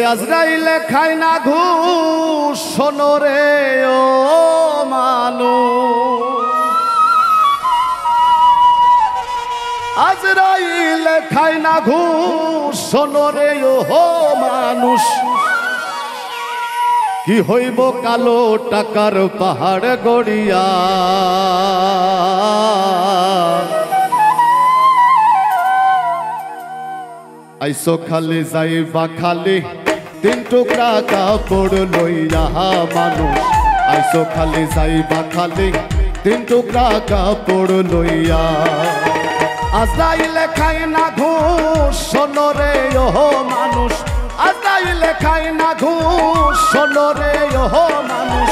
আজরাইলে খায় না ঘুষ শোনো রে ও মানুষ আজরাইলে খায় না ঘুষ শোনো রে ও মানুষ কি হইব কালো টাকার পাহাড় গড়িয়া আইসো খালি যাইবা খালি তিন টুকরা কাপড় লইয়া মানুষ আইসো খালি যাইবা খালি তিন টুকরা কাপড় লইয়া আজরাইলে খায় না ঘুষ শোনো রে ও মানুষ আজরাইলে খায় না ঘুষ শোনো রে ও মানুষ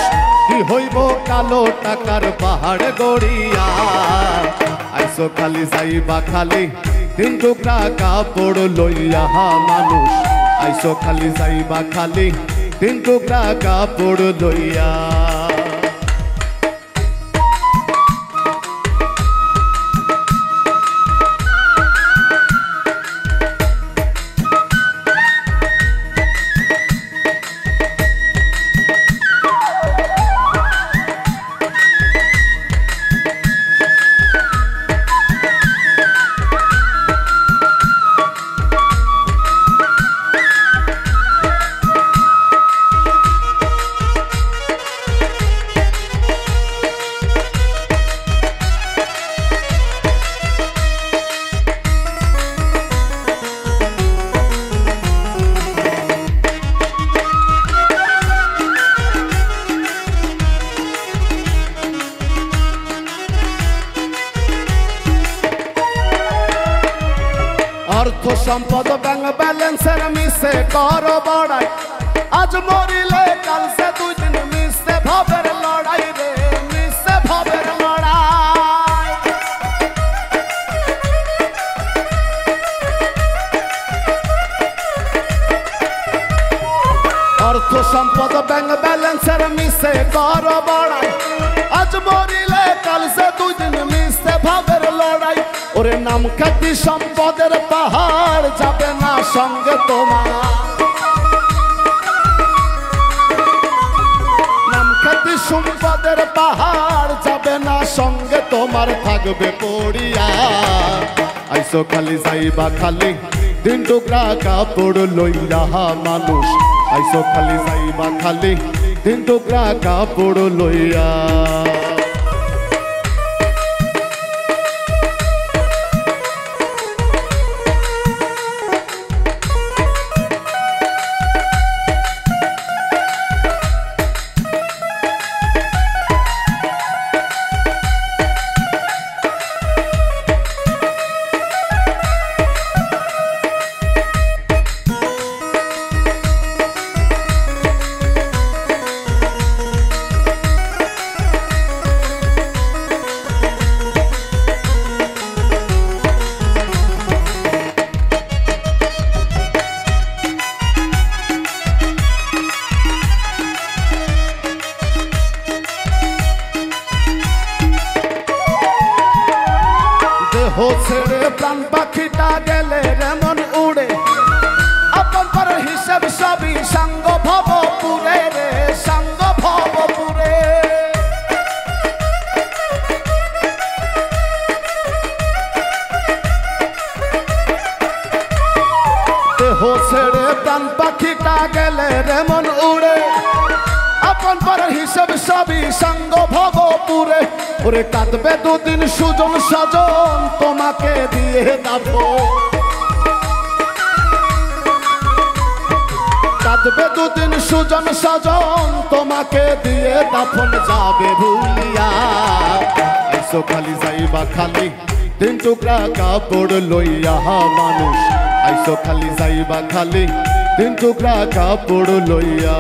কি হইব কালো টাকার পাহাড় গড়িয়া আইসো খালি যাইবা খালি তিন টুকরা কাপড় লইয়া মানুষ আইসো খালি যাইবা খালি তিন টুকরা কাপড় লইয়া অর্থ সম্পদ ব্যাংক ব্যালেন্সের মিশে কর বড়াই আজ মরিলে কাল সে দুই দিন মিশে ভাবের লড়াই রে মিশে ভাবের লড়াই অর্থ সম্পদ ব্যাংক ব্যালেন্সের মিশে কর বড়াই আজ মরিলে কাল সে দুই দিন মিশে ভাবের লড়াই ওরে নাম খ্যাতি সম্পদের পাহাড় যাবে না সঙ্গে তোমার নাম খ্যাতি সম্পদের পাহাড় যাবে না সঙ্গে তোমার থাকবে পড়িয়া আইসো খালি যাইবা খালি তিন টুকরা কাপড় লইয়া মানুষ আইসো খালি যাইবা খালি তিন টুকরা কাপড় লইয়া দেহ ছেড়ে প্রাণ পাখিটা গেলে যেমন উড়ে আপন পর হিসেব সবই সাঙ্গ ভবপুরে রে সাঙ্গ ভবপুরে দেহ ছেড়ে প্রাণ পাখিটা গেলে যেমন উড়ে আপন পর হিসেব সবই সাঙ্গ ভবপুরে ওরে কাঁদবে দুদিন সুজন সজন তোমাকে দিয়ে দাফো কাঁদবে দুদিন সুজন সজন তোমাকে দিয়ে দাফন যাবে ভুলিয়া আইসো খালি যাইবা খালি তিন টুকরা কাপড় লইয়া মানুষ আইসো খালি যাইবা খালি তিন টুকরা কাপড় লইয়া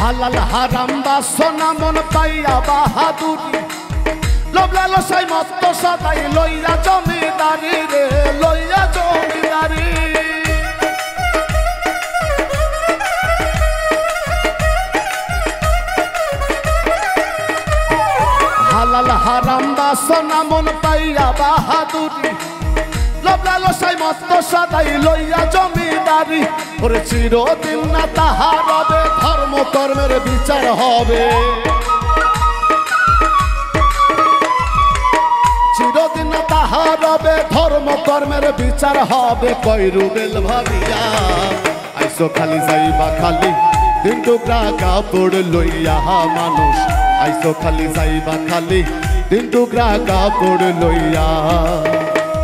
হালাল হারাম বাসনা মন পাইয়া বাহাদুরি লোভ লালসাই মত্ত সদাই লইয়া জমিদারি রে লইয়া জমিদারি হালাল হারাম বাসনা মন পাইয়া বাহাদুরি লোভ লালসাই মত্ত সদাই লইয়া জমিদারি ওরে চিরদিন না তাহা রবে ধর্ম কর্মের বিচার হবে চিরদিন না তাহা রবে ধর্ম কর্মের বিচার হবে কইরুবেল ভাবিয়া আইসো খালি যাইবা খালি তিন টুকরা কাপড় লইয়া মানুষ আইসো খালি যাইবা খালি তিন টুকরা কাপড় লইয়া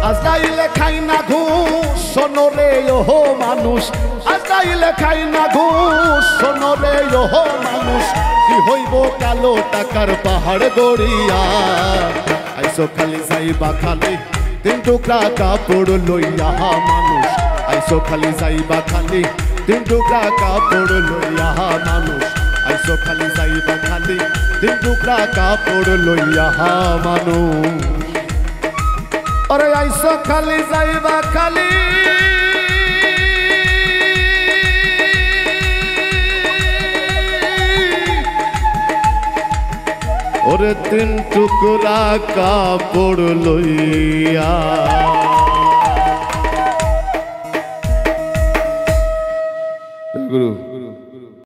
আজরাইলে খাই না ঘুষ শোনো রে ওহো মানুষ আজরাইলে খাই না ঘুষ শোনো রে ওহো মানুষ কি হইব কালো টাকার পাহাড় গড়িয়া আইসো খালি যাইবা খালি তিন টুকরা কাপড় লইয়া মানুষ আইসো খালি যাইবা খালি তিন টুকরা কাপড় লইয়া মানুষ আইসো খালি যাইবা খালি তিন টুকরা কাপড় লইয়া মানুষ ওরে আইসো খালি যাইবা খালি ওরে তিন টুকরা কাপড় লইয়া